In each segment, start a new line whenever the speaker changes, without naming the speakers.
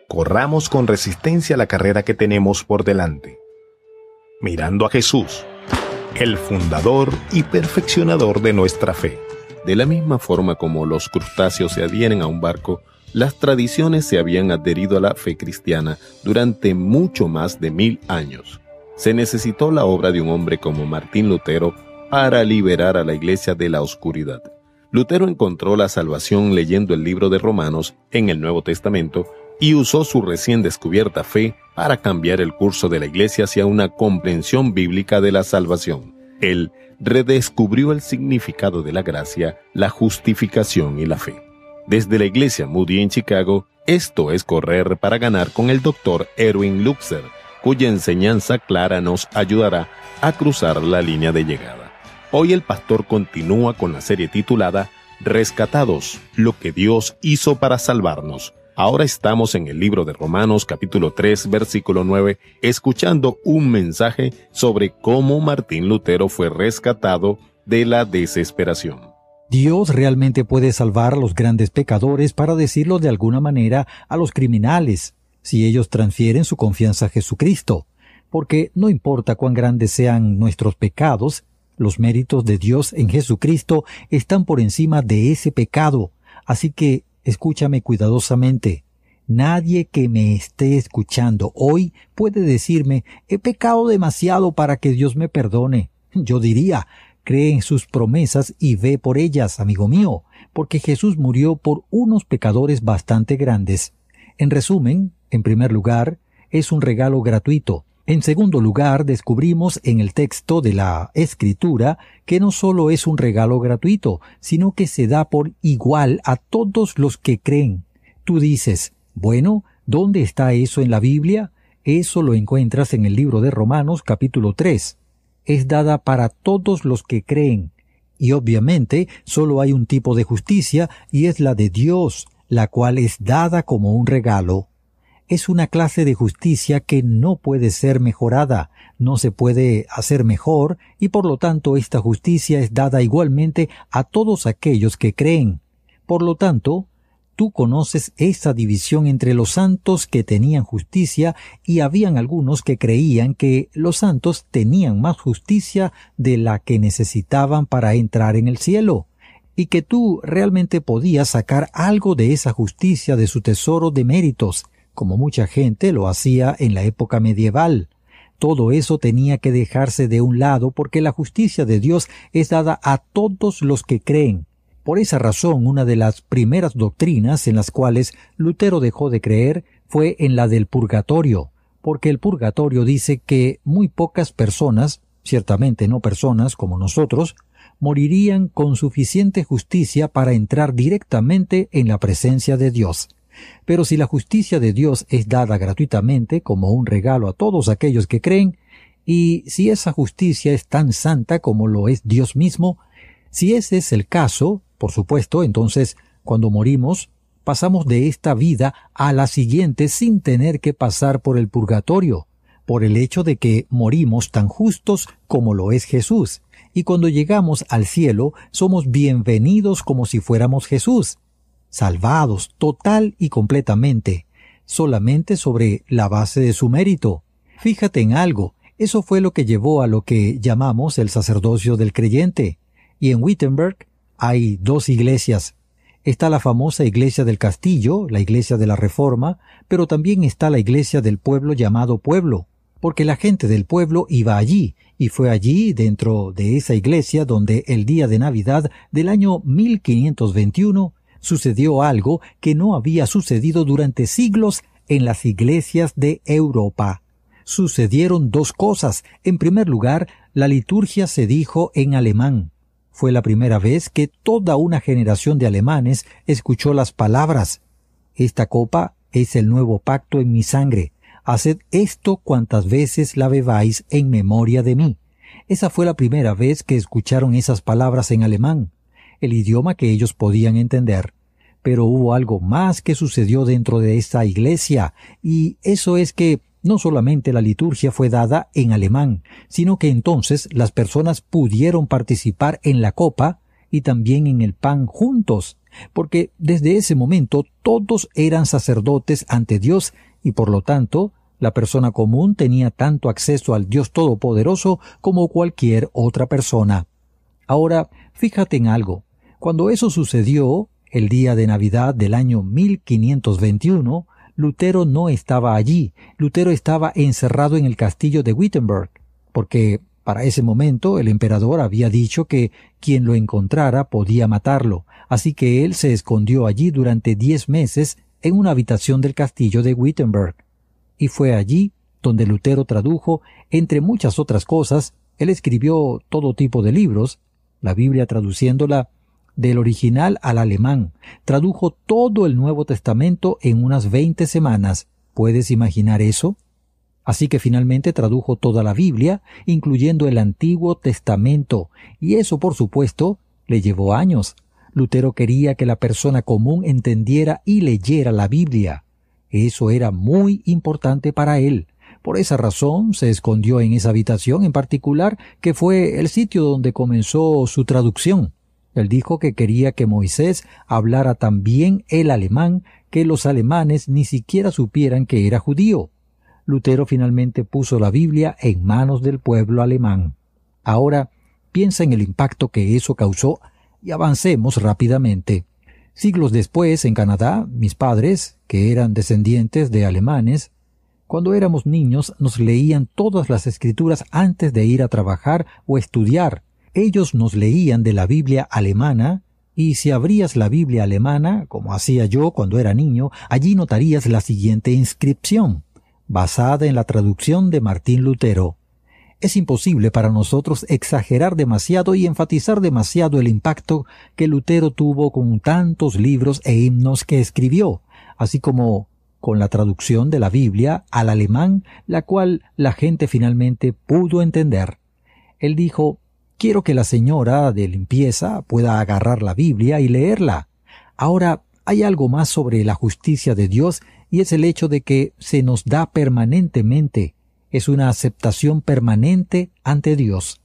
Corramos con resistencia la carrera que tenemos por delante, mirando a Jesús, el fundador y perfeccionador de nuestra fe.
De la misma forma como los crustáceos se adhieren a un barco, las tradiciones se habían adherido a la fe cristiana durante mucho más de 1000 años. Se necesitó la obra de un hombre como Martín Lutero para liberar a la Iglesia de la oscuridad. Lutero encontró la salvación leyendo el libro de Romanos en el Nuevo Testamento y usó su recién descubierta fe para cambiar el curso de la Iglesia hacia una comprensión bíblica de la salvación. Él redescubrió el significado de la gracia, la justificación y la fe. Desde la Iglesia Moody en Chicago, esto es Correr para Ganar con el Dr. Erwin Lutzer, cuya enseñanza clara nos ayudará a cruzar la línea de llegada. Hoy el pastor continúa con la serie titulada Rescatados, lo que Dios hizo para salvarnos. Ahora estamos en el libro de Romanos capítulo 3, versículo 9, escuchando un mensaje sobre cómo Martín Lutero fue rescatado de la desesperación.
Dios realmente puede salvar a los grandes pecadores, para decirlo de alguna manera, a los criminales, si ellos transfieren su confianza a Jesucristo, porque no importa cuán grandes sean nuestros pecados, los méritos de Dios en Jesucristo están por encima de ese pecado. Así que escúchame cuidadosamente. Nadie que me esté escuchando hoy puede decirme, he pecado demasiado para que Dios me perdone. Yo diría, cree en sus promesas y ve por ellas, amigo mío, porque Jesús murió por unos pecadores bastante grandes. En resumen, en primer lugar, es un regalo gratuito. En segundo lugar, descubrimos en el texto de la Escritura que no solo es un regalo gratuito, sino que se da por igual a todos los que creen. Tú dices, bueno, ¿dónde está eso en la Biblia? Eso lo encuentras en el libro de Romanos capítulo 3. Es dada para todos los que creen. Y obviamente solo hay un tipo de justicia y es la de Dios, la cual es dada como un regalo. Es una clase de justicia que no puede ser mejorada, no se puede hacer mejor, y por lo tanto esta justicia es dada igualmente a todos aquellos que creen. Por lo tanto, tú conoces esa división entre los santos que tenían justicia y habían algunos que creían que los santos tenían más justicia de la que necesitaban para entrar en el cielo, y que tú realmente podías sacar algo de esa justicia de su tesoro de méritos, como mucha gente lo hacía en la época medieval. Todo eso tenía que dejarse de un lado porque la justicia de Dios es dada a todos los que creen. Por esa razón, una de las primeras doctrinas en las cuales Lutero dejó de creer fue en la del purgatorio, porque el purgatorio dice que muy pocas personas, ciertamente no personas como nosotros, morirían con suficiente justicia para entrar directamente en la presencia de Dios. Pero si la justicia de Dios es dada gratuitamente como un regalo a todos aquellos que creen, y si esa justicia es tan santa como lo es Dios mismo, si ese es el caso, por supuesto, entonces, cuando morimos, pasamos de esta vida a la siguiente sin tener que pasar por el purgatorio, por el hecho de que morimos tan justos como lo es Jesús, y cuando llegamos al cielo somos bienvenidos como si fuéramos Jesús, salvados total y completamente, solamente sobre la base de su mérito. Fíjate en algo, eso fue lo que llevó a lo que llamamos el sacerdocio del creyente. Y en Wittenberg hay dos iglesias. Está la famosa iglesia del castillo, la iglesia de la Reforma, pero también está la iglesia del pueblo llamado pueblo, porque la gente del pueblo iba allí, y fue allí, dentro de esa iglesia, donde el día de Navidad del año 1521 sucedió algo que no había sucedido durante siglos en las iglesias de Europa. Sucedieron dos cosas. En primer lugar, la liturgia se dijo en alemán. Fue la primera vez que toda una generación de alemanes escuchó las palabras: «Esta copa es el nuevo pacto en mi sangre. Haced esto cuantas veces la bebáis en memoria de mí». Esa fue la primera vez que escucharon esas palabras en alemán, el idioma que ellos podían entender. Pero hubo algo más que sucedió dentro de esta iglesia, y eso es que no solamente la liturgia fue dada en alemán, sino que entonces las personas pudieron participar en la copa y también en el pan juntos. porque desde ese momento todos eran sacerdotes ante Dios y por lo tanto la persona común tenía tanto acceso al Dios Todopoderoso como cualquier otra persona. Ahora, fíjate en algo. Cuando eso sucedió, el día de Navidad del año 1521, Lutero no estaba allí. Lutero estaba encerrado en el castillo de Wittenberg, porque para ese momento el emperador había dicho que quien lo encontrara podía matarlo, así que él se escondió allí durante 10 meses en una habitación del castillo de Wittenberg. Y fue allí donde Lutero tradujo, entre muchas otras cosas, él escribió todo tipo de libros, la Biblia traduciéndola del original al alemán. Tradujo todo el Nuevo Testamento en unas 20 semanas. ¿Puedes imaginar eso? Así que finalmente tradujo toda la Biblia, incluyendo el Antiguo Testamento, y eso, por supuesto, le llevó años. Lutero quería que la persona común entendiera y leyera la Biblia. Eso era muy importante para él. Por esa razón se escondió en esa habitación en particular, que fue el sitio donde comenzó su traducción. Él dijo que quería que Moisés hablara tan bien el alemán que los alemanes ni siquiera supieran que era judío. Lutero finalmente puso la Biblia en manos del pueblo alemán. Ahora, piensa en el impacto que eso causó y avancemos rápidamente. Siglos después, en Canadá, mis padres, que eran descendientes de alemanes, cuando éramos niños nos leían todas las escrituras antes de ir a trabajar o estudiar. Ellos nos leían de la Biblia alemana, y si abrías la Biblia alemana, como hacía yo cuando era niño, allí notarías la siguiente inscripción, basada en la traducción de Martín Lutero. Es imposible para nosotros exagerar demasiado y enfatizar demasiado el impacto que Lutero tuvo con tantos libros e himnos que escribió, así como con la traducción de la Biblia al alemán, la cual la gente finalmente pudo entender. Él dijo: «Quiero que la señora de limpieza pueda agarrar la Biblia y leerla». Ahora, hay algo más sobre la justicia de Dios, y es el hecho de que se nos da permanentemente. Es una aceptación permanente ante Dios.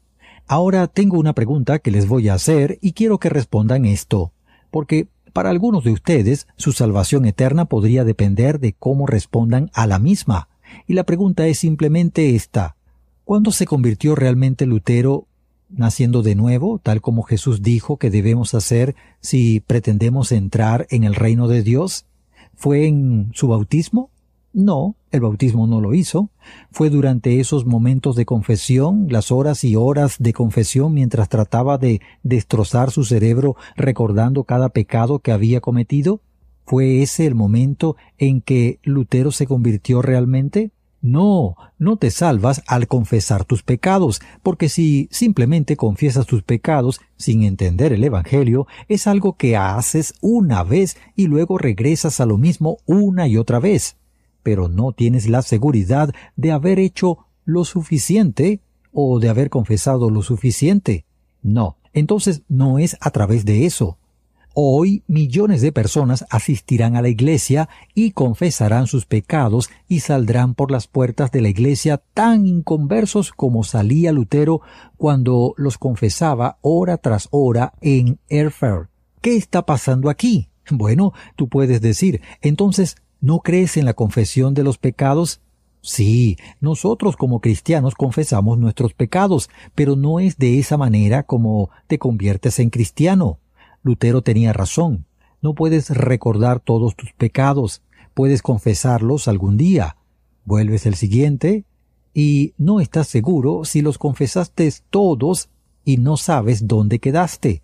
Ahora tengo una pregunta que les voy a hacer y quiero que respondan esto, porque para algunos de ustedes su salvación eterna podría depender de cómo respondan a la misma. Y la pregunta es simplemente esta: ¿cuándo se convirtió realmente Lutero naciendo de nuevo, tal como Jesús dijo que debemos hacer si pretendemos entrar en el reino de Dios? ¿Fue en su bautismo? No, el bautismo no lo hizo. Fue durante esos momentos de confesión, las horas y horas de confesión mientras trataba de destrozar su cerebro recordando cada pecado que había cometido. ¿Fue ese el momento en que Lutero se convirtió realmente? No, no te salvas al confesar tus pecados, porque si simplemente confiesas tus pecados sin entender el Evangelio, es algo que haces una vez y luego regresas a lo mismo una y otra vez. Pero no tienes la seguridad de haber hecho lo suficiente o de haber confesado lo suficiente. No, entonces no es a través de eso. Hoy millones de personas asistirán a la iglesia y confesarán sus pecados y saldrán por las puertas de la iglesia tan inconversos como salía Lutero cuando los confesaba hora tras hora en Erfurt. ¿Qué está pasando aquí? Bueno, tú puedes decir, entonces, ¿no crees en la confesión de los pecados? Sí, nosotros como cristianos confesamos nuestros pecados, pero no es de esa manera como te conviertes en cristiano. Lutero tenía razón. No puedes recordar todos tus pecados. Puedes confesarlos algún día. Vuelves el siguiente y no estás seguro si los confesaste todos y no sabes dónde quedaste.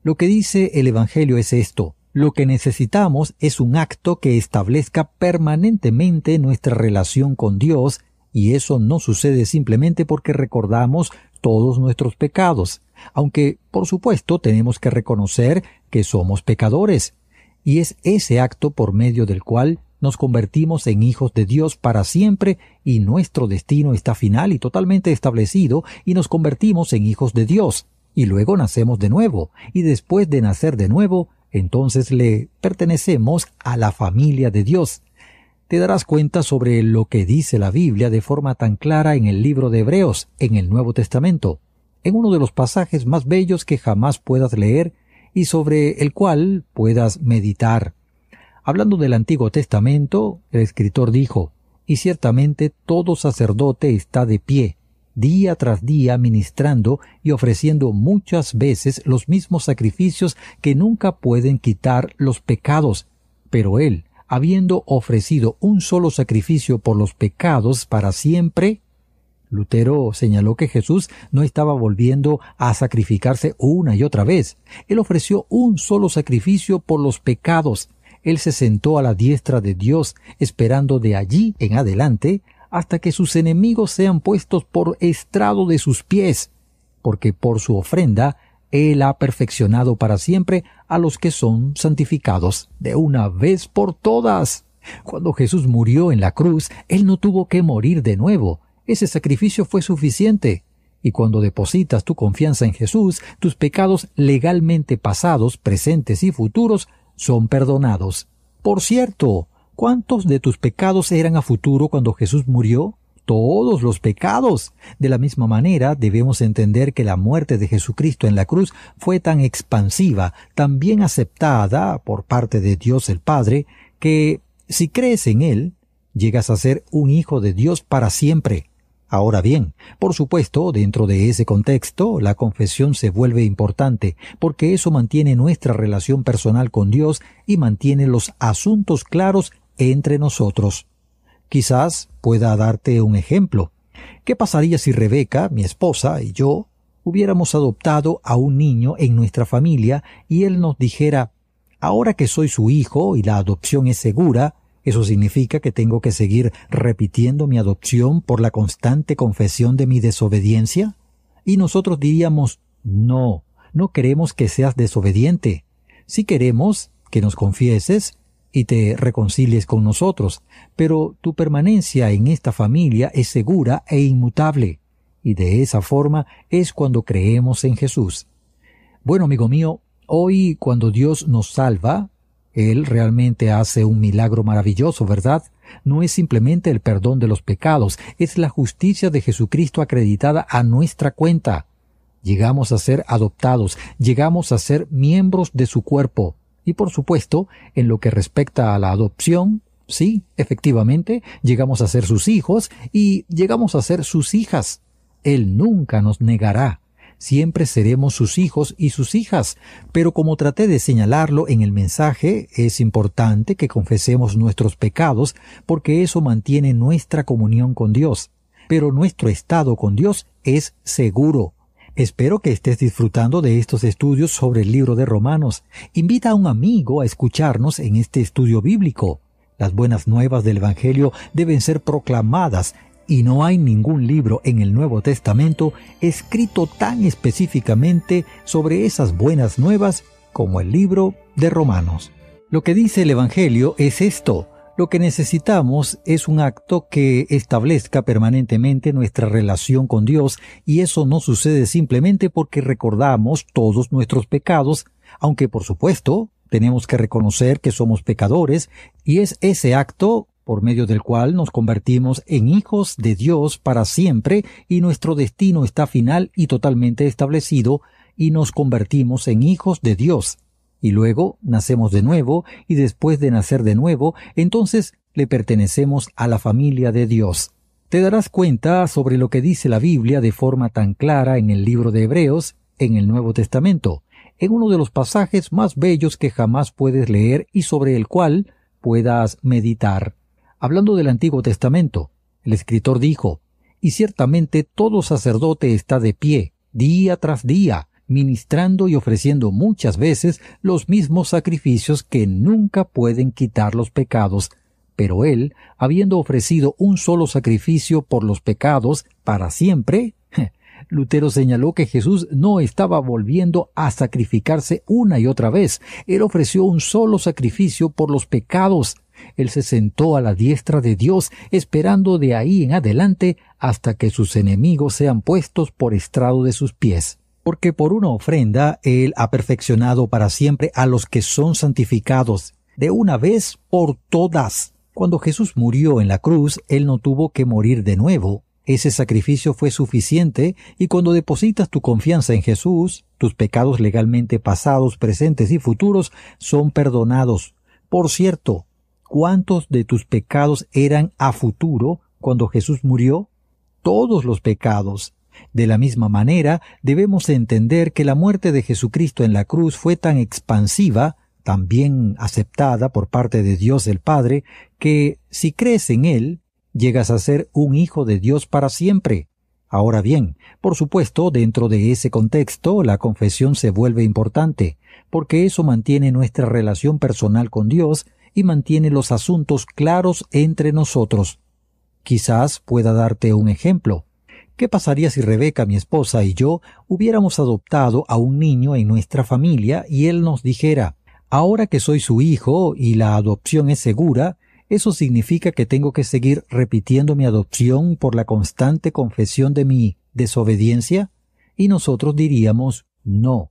Lo que dice el Evangelio es esto: lo que necesitamos es un acto que establezca permanentemente nuestra relación con Dios, y eso no sucede simplemente porque recordamos todos nuestros pecados, aunque por supuesto tenemos que reconocer que somos pecadores, y es ese acto por medio del cual nos convertimos en hijos de Dios para siempre, y nuestro destino está final y totalmente establecido, y nos convertimos en hijos de Dios, y luego nacemos de nuevo, y después de nacer de nuevo, entonces le pertenecemos a la familia de Dios. Te darás cuenta sobre lo que dice la Biblia de forma tan clara en el libro de Hebreos, en el Nuevo Testamento, en uno de los pasajes más bellos que jamás puedas leer, y sobre el cual puedas meditar. Hablando del Antiguo Testamento, el escritor dijo: «Y ciertamente todo sacerdote está de pie, día tras día ministrando y ofreciendo muchas veces los mismos sacrificios que nunca pueden quitar los pecados. Pero él, habiendo ofrecido un solo sacrificio por los pecados para siempre». Lutero señaló que Jesús no estaba volviendo a sacrificarse una y otra vez. Él ofreció un solo sacrificio por los pecados. Él se sentó a la diestra de Dios, esperando de allí en adelante hasta que sus enemigos sean puestos por estrado de sus pies, porque por su ofrenda Él ha perfeccionado para siempre a los que son santificados, de una vez por todas. Cuando Jesús murió en la cruz, Él no tuvo que morir de nuevo. Ese sacrificio fue suficiente. Y cuando depositas tu confianza en Jesús, tus pecados legalmente pasados, presentes y futuros son perdonados. Por cierto, ¿cuántos de tus pecados eran a futuro cuando Jesús murió? Todos los pecados. De la misma manera, debemos entender que la muerte de Jesucristo en la cruz fue tan expansiva, tan bien aceptada por parte de Dios el Padre, que si crees en Él, llegas a ser un hijo de Dios para siempre. Ahora bien, por supuesto, dentro de ese contexto, la confesión se vuelve importante, porque eso mantiene nuestra relación personal con Dios y mantiene los asuntos claros entre nosotros. Quizás pueda darte un ejemplo. ¿Qué pasaría si Rebeca, mi esposa, y yo hubiéramos adoptado a un niño en nuestra familia y él nos dijera: «Ahora que soy su hijo y la adopción es segura, ¿eso significa que tengo que seguir repitiendo mi adopción por la constante confesión de mi desobediencia?» Y nosotros diríamos: «No, no queremos que seas desobediente. Sí queremos que nos confieses y te reconcilies con nosotros, pero tu permanencia en esta familia es segura e inmutable». Y de esa forma es cuando creemos en Jesús. Bueno, amigo mío, hoy cuando Dios nos salva, Él realmente hace un milagro maravilloso, ¿verdad? No es simplemente el perdón de los pecados, es la justicia de Jesucristo acreditada a nuestra cuenta. Llegamos a ser adoptados, llegamos a ser miembros de su cuerpo. Y por supuesto, en lo que respecta a la adopción, sí, efectivamente, llegamos a ser sus hijos y llegamos a ser sus hijas. Él nunca nos negará. Siempre seremos sus hijos y sus hijas, pero como traté de señalarlo en el mensaje, es importante que confesemos nuestros pecados porque eso mantiene nuestra comunión con Dios. Pero nuestro estado con Dios es seguro. Espero que estés disfrutando de estos estudios sobre el libro de Romanos. Invita a un amigo a escucharnos en este estudio bíblico. Las buenas nuevas del Evangelio deben ser proclamadas y no hay ningún libro en el Nuevo Testamento escrito tan específicamente sobre esas buenas nuevas como el libro de Romanos. Lo que dice el Evangelio es esto: lo que necesitamos es un acto que establezca permanentemente nuestra relación con Dios, y eso no sucede simplemente porque recordamos todos nuestros pecados, aunque por supuesto tenemos que reconocer que somos pecadores, y es ese acto por medio del cual nos convertimos en hijos de Dios para siempre y nuestro destino está final y totalmente establecido y nos convertimos en hijos de Dios. Y luego nacemos de nuevo y después de nacer de nuevo, entonces le pertenecemos a la familia de Dios. Te darás cuenta sobre lo que dice la Biblia de forma tan clara en el libro de Hebreos, en el Nuevo Testamento, en uno de los pasajes más bellos que jamás puedes leer y sobre el cual puedas meditar. Hablando del Antiguo Testamento, el escritor dijo: «Y ciertamente todo sacerdote está de pie, día tras día, ministrando y ofreciendo muchas veces los mismos sacrificios que nunca pueden quitar los pecados. Pero él, habiendo ofrecido un solo sacrificio por los pecados para siempre», Lutero señaló que Jesús no estaba volviendo a sacrificarse una y otra vez. Él ofreció un solo sacrificio por los pecados. Él se sentó a la diestra de Dios, esperando de ahí en adelante hasta que sus enemigos sean puestos por estrado de sus pies. Porque por una ofrenda Él ha perfeccionado para siempre a los que son santificados, de una vez por todas. Cuando Jesús murió en la cruz, Él no tuvo que morir de nuevo. Ese sacrificio fue suficiente y cuando depositas tu confianza en Jesús, tus pecados legalmente pasados, presentes y futuros son perdonados. Por cierto, ¿cuántos de tus pecados eran a futuro cuando Jesús murió? Todos los pecados. De la misma manera, debemos entender que la muerte de Jesucristo en la cruz fue tan expansiva, tan bien aceptada por parte de Dios el Padre, que si crees en Él, llegas a ser un hijo de Dios para siempre. Ahora bien, por supuesto, dentro de ese contexto, la confesión se vuelve importante, porque eso mantiene nuestra relación personal con Dios y mantiene los asuntos claros entre nosotros. Quizás pueda darte un ejemplo. ¿Qué pasaría si Rebeca, mi esposa, y yo hubiéramos adoptado a un niño en nuestra familia y él nos dijera, ahora que soy su hijo y la adopción es segura, ¿eso significa que tengo que seguir repitiendo mi adopción por la constante confesión de mi desobediencia? Y nosotros diríamos, no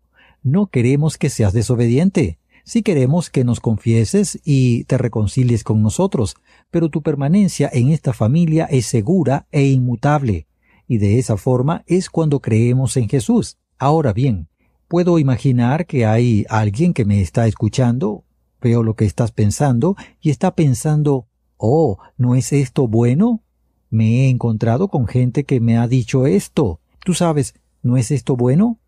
queremos que seas desobediente. Sí queremos que nos confieses y te reconcilies con nosotros, pero tu permanencia en esta familia es segura e inmutable. Y de esa forma es cuando creemos en Jesús. Ahora bien, puedo imaginar que hay alguien que me está escuchando. Veo lo que estás pensando y está pensando, oh, ¿no es esto bueno? Me he encontrado con gente que me ha dicho esto. Tú sabes, ¿no es esto bueno?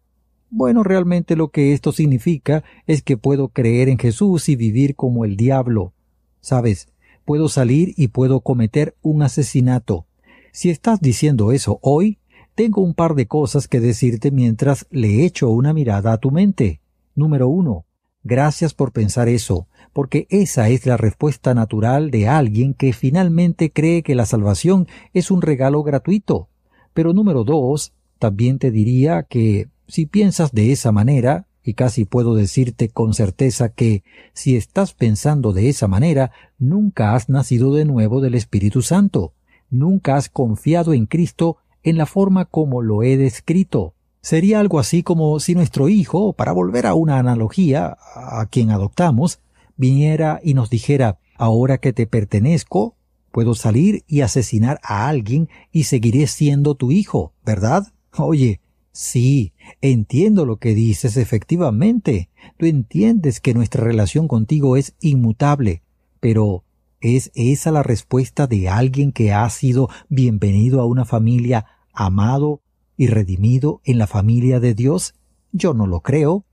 Bueno, realmente lo que esto significa es que puedo creer en Jesús y vivir como el diablo. ¿Sabes? Puedo salir y puedo cometer un asesinato. Si estás diciendo eso hoy, tengo un par de cosas que decirte mientras le echo una mirada a tu mente. Número 1. Gracias por pensar eso, porque esa es la respuesta natural de alguien que finalmente cree que la salvación es un regalo gratuito. Pero número 2, también te diría que si piensas de esa manera, y casi puedo decirte con certeza que si estás pensando de esa manera, nunca has nacido de nuevo del Espíritu Santo, nunca has confiado en Cristo en la forma como lo he descrito. Sería algo así como si nuestro hijo, para volver a una analogía, a quien adoptamos, viniera y nos dijera, ahora que te pertenezco, puedo salir y asesinar a alguien y seguiré siendo tu hijo, ¿verdad? Oye, sí, entiendo lo que dices efectivamente. Tú entiendes que nuestra relación contigo es inmutable, pero ¿es esa la respuesta de alguien que ha sido bienvenido a una familia amado y redimido en la familia de Dios? Yo no lo creo.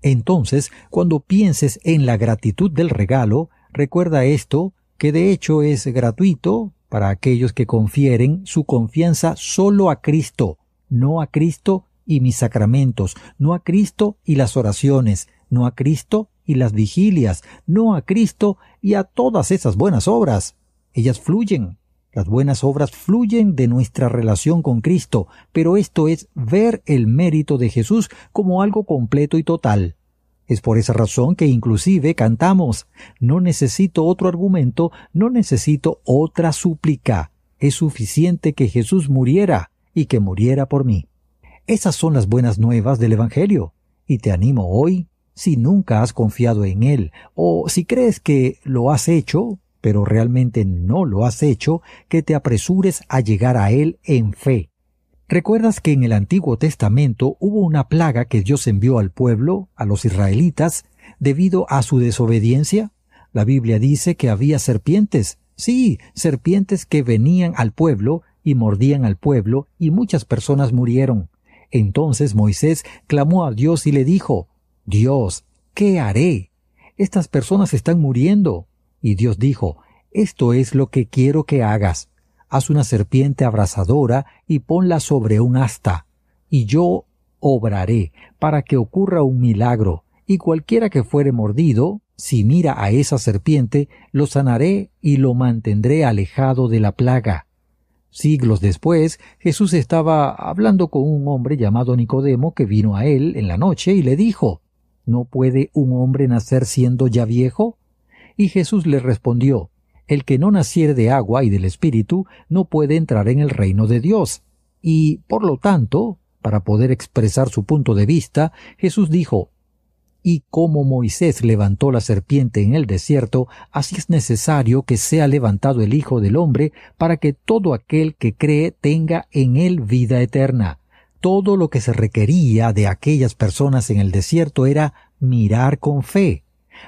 Entonces, cuando pienses en la gratitud del regalo, recuerda esto, que de hecho es gratuito para aquellos que confieren su confianza solo a Cristo, no a Cristo y mis sacramentos, no a Cristo y las oraciones, no a Cristo y las vigilias, no a Cristo y a todas esas buenas obras. Ellas fluyen. Las buenas obras fluyen de nuestra relación con Cristo, pero esto es ver el mérito de Jesús como algo completo y total. Es por esa razón que inclusive cantamos, no necesito otro argumento, no necesito otra súplica. Es suficiente que Jesús muriera y que muriera por mí. Esas son las buenas nuevas del Evangelio, y te animo hoy, si nunca has confiado en Él, o si crees que lo has hecho, pero realmente no lo has hecho, que te apresures a llegar a Él en fe. ¿Recuerdas que en el Antiguo Testamento hubo una plaga que Dios envió al pueblo, a los israelitas, debido a su desobediencia? La Biblia dice que había serpientes, sí, serpientes que venían al pueblo y mordían al pueblo, y muchas personas murieron. Entonces Moisés clamó a Dios y le dijo, Dios, ¿qué haré? Estas personas están muriendo. Y Dios dijo, esto es lo que quiero que hagas. Haz una serpiente abrasadora y ponla sobre un asta, y yo obraré para que ocurra un milagro, y cualquiera que fuere mordido, si mira a esa serpiente, lo sanaré y lo mantendré alejado de la plaga. Siglos después, Jesús estaba hablando con un hombre llamado Nicodemo que vino a él en la noche y le dijo, ¿no puede un hombre nacer siendo ya viejo? Y Jesús le respondió, el que no naciere de agua y del Espíritu no puede entrar en el reino de Dios. Y, por lo tanto, para poder expresar su punto de vista, Jesús dijo, Y como Moisés levantó la serpiente en el desierto, así es necesario que sea levantado el Hijo del Hombre para que todo aquel que cree tenga en él vida eterna. Todo lo que se requería de aquellas personas en el desierto era mirar con fe.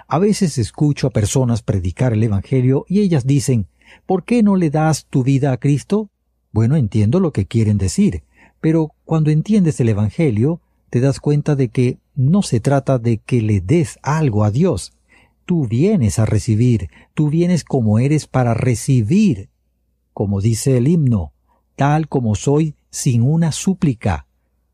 A veces escucho a personas predicar el Evangelio y ellas dicen, ¿por qué no le das tu vida a Cristo? Bueno, entiendo lo que quieren decir, pero cuando entiendes el Evangelio, te das cuenta de que no se trata de que le des algo a Dios. Tú vienes a recibir, tú vienes como eres para recibir. Como dice el himno, tal como soy sin una súplica.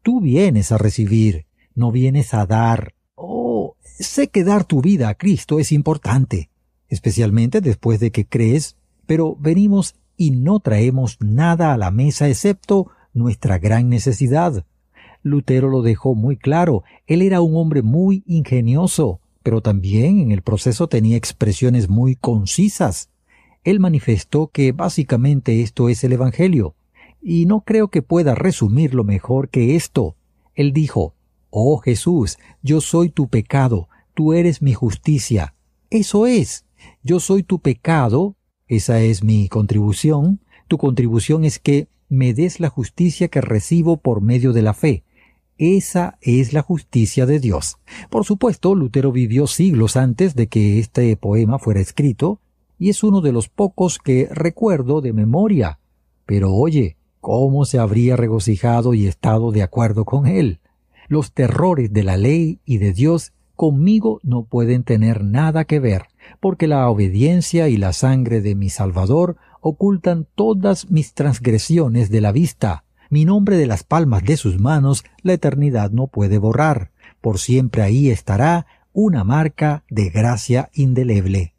Tú vienes a recibir, no vienes a dar. Oh, sé que dar tu vida a Cristo es importante, especialmente después de que crees, pero venimos y no traemos nada a la mesa excepto nuestra gran necesidad. Lutero lo dejó muy claro. Él era un hombre muy ingenioso, pero también en el proceso tenía expresiones muy concisas. Él manifestó que básicamente esto es el Evangelio, y no creo que pueda resumirlo mejor que esto. Él dijo, «Oh Jesús, yo soy tu pecado, tú eres mi justicia». Eso es, yo soy tu pecado, esa es mi contribución. Tu contribución es que me des la justicia que recibo por medio de la fe. Esa es la justicia de Dios. Por supuesto, Lutero vivió siglos antes de que este poema fuera escrito, y es uno de los pocos que recuerdo de memoria. Pero oye, ¿cómo se habría regocijado y estado de acuerdo con él? Los terrores de la ley y de Dios conmigo no pueden tener nada que ver, porque la obediencia y la sangre de mi Salvador ocultan todas mis transgresiones de la vista. Mi nombre de las palmas de sus manos la eternidad no puede borrar. Por siempre ahí estará una marca de gracia indeleble.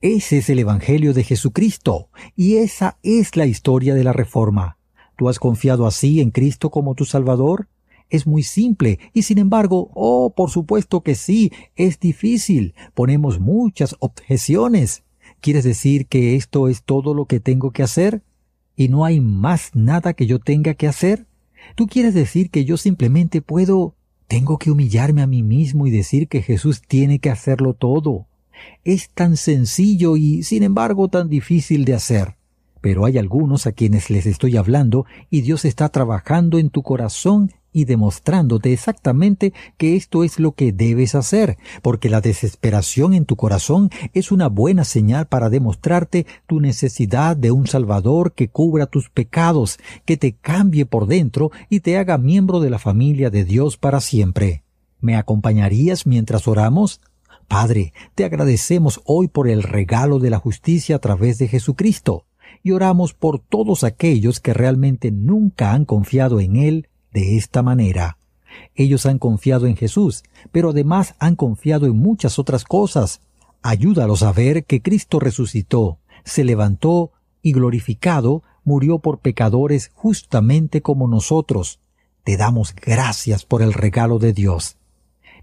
Ese es el Evangelio de Jesucristo, y esa es la historia de la Reforma. ¿Tú has confiado así en Cristo como tu Salvador? Es muy simple, y sin embargo, oh, por supuesto que sí, es difícil. Ponemos muchas objeciones. ¿Quieres decir que esto es todo lo que tengo que hacer? ¿Y no hay más nada que yo tenga que hacer? ¿Tú quieres decir que yo simplemente tengo que humillarme a mí mismo y decir que Jesús tiene que hacerlo todo? Es tan sencillo y, sin embargo, tan difícil de hacer. Pero hay algunos a quienes les estoy hablando y Dios está trabajando en tu corazón y demostrándote exactamente que esto es lo que debes hacer, porque la desesperación en tu corazón es una buena señal para demostrarte tu necesidad de un Salvador que cubra tus pecados, que te cambie por dentro y te haga miembro de la familia de Dios para siempre. ¿Me acompañarías mientras oramos? Padre, te agradecemos hoy por el regalo de la justicia a través de Jesucristo, y oramos por todos aquellos que realmente nunca han confiado en Él de esta manera. Ellos han confiado en Jesús, pero además han confiado en muchas otras cosas. Ayúdalos a ver que Cristo resucitó, se levantó y glorificado, murió por pecadores justamente como nosotros. Te damos gracias por el regalo de Dios.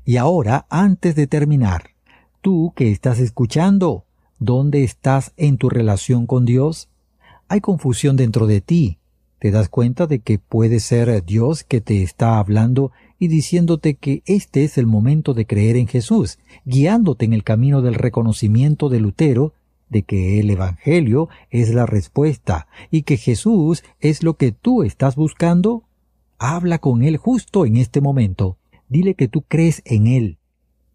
Y ahora, antes de terminar, tú que estás escuchando, ¿dónde estás en tu relación con Dios? Hay confusión dentro de ti. ¿Te das cuenta de que puede ser Dios que te está hablando y diciéndote que este es el momento de creer en Jesús, guiándote en el camino del reconocimiento de Lutero, de que el Evangelio es la respuesta y que Jesús es lo que tú estás buscando? Habla con Él justo en este momento. Dile que tú crees en Él.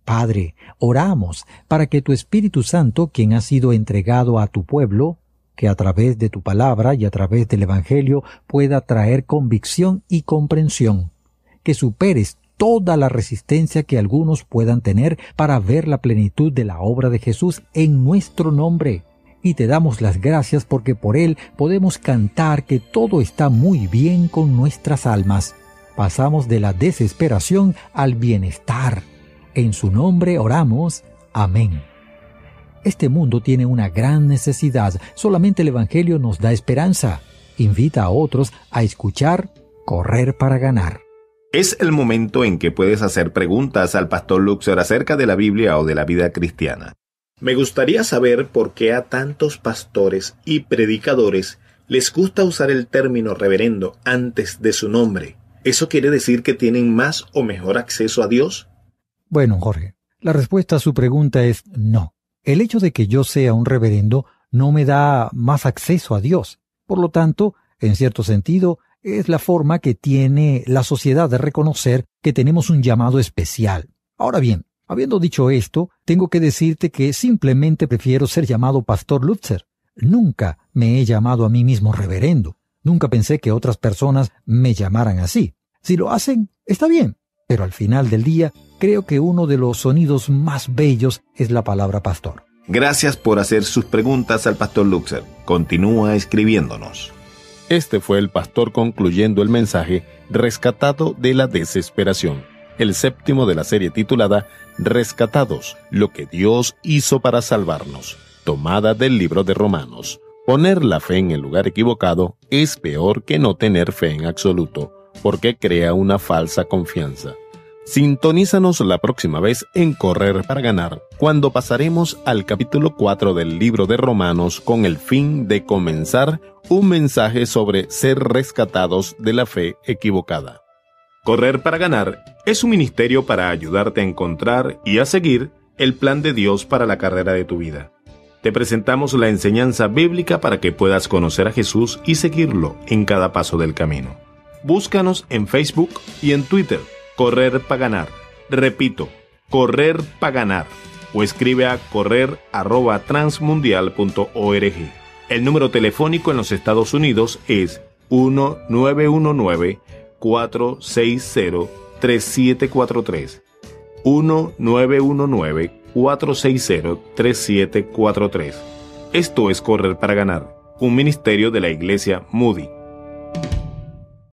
Padre, oramos para que tu Espíritu Santo, quien ha sido entregado a tu pueblo, que a través de tu palabra y a través del Evangelio pueda traer convicción y comprensión, que superes toda la resistencia que algunos puedan tener para ver la plenitud de la obra de Jesús en nuestro nombre. Y te damos las gracias porque por Él podemos cantar que todo está muy bien con nuestras almas. Pasamos de la desesperación al bienestar. En su nombre oramos. Amén. Este mundo tiene una gran necesidad. Solamente el Evangelio nos da esperanza. Invita a otros a escuchar Correr para Ganar.
Es el momento en que puedes hacer preguntas al Pastor Luxor acerca de la Biblia o de la vida cristiana. Me gustaría saber por qué a tantos pastores y predicadores les gusta usar el término reverendo antes de su nombre. ¿Eso quiere decir que tienen más o mejor acceso a Dios?
Bueno, Jorge, La respuesta a su pregunta es no. El hecho de que yo sea un reverendo no me da más acceso a Dios. Por lo tanto, en cierto sentido, es la forma que tiene la sociedad de reconocer que tenemos un llamado especial. Ahora bien, habiendo dicho esto, tengo que decirte que simplemente prefiero ser llamado Pastor Lutzer. Nunca me he llamado a mí mismo reverendo. Nunca pensé que otras personas me llamaran así. Si lo hacen, está bien. Pero al final del día, creo que uno de los sonidos más bellos es la palabra pastor.
Gracias por hacer sus preguntas al Pastor Lutzer. Continúa escribiéndonos.
Este fue el pastor concluyendo el mensaje Rescatado de la Desesperación, el 7º de la serie titulada Rescatados, lo que Dios hizo para salvarnos, tomada del libro de Romanos. Poner la fe en el lugar equivocado es peor que no tener fe en absoluto, porque crea una falsa confianza. Sintonízanos la próxima vez en Correr para Ganar, cuando pasaremos al capítulo 4 del libro de Romanos con el fin de comenzar un mensaje sobre ser rescatados de la fe equivocada.
Correr para Ganar es un ministerio para ayudarte a encontrar y a seguir el plan de Dios para la carrera de tu vida. Te presentamos la enseñanza bíblica para que puedas conocer a Jesús y seguirlo en cada paso del camino. Búscanos en Facebook y en Twitter. Correr para Ganar. Repito, Correr para Ganar. O escribe a correr@transmundial.org. El número telefónico en los Estados Unidos es 1-919-460-3743. 1-919-460-3743. Esto es Correr para Ganar, un ministerio de la Iglesia Moody.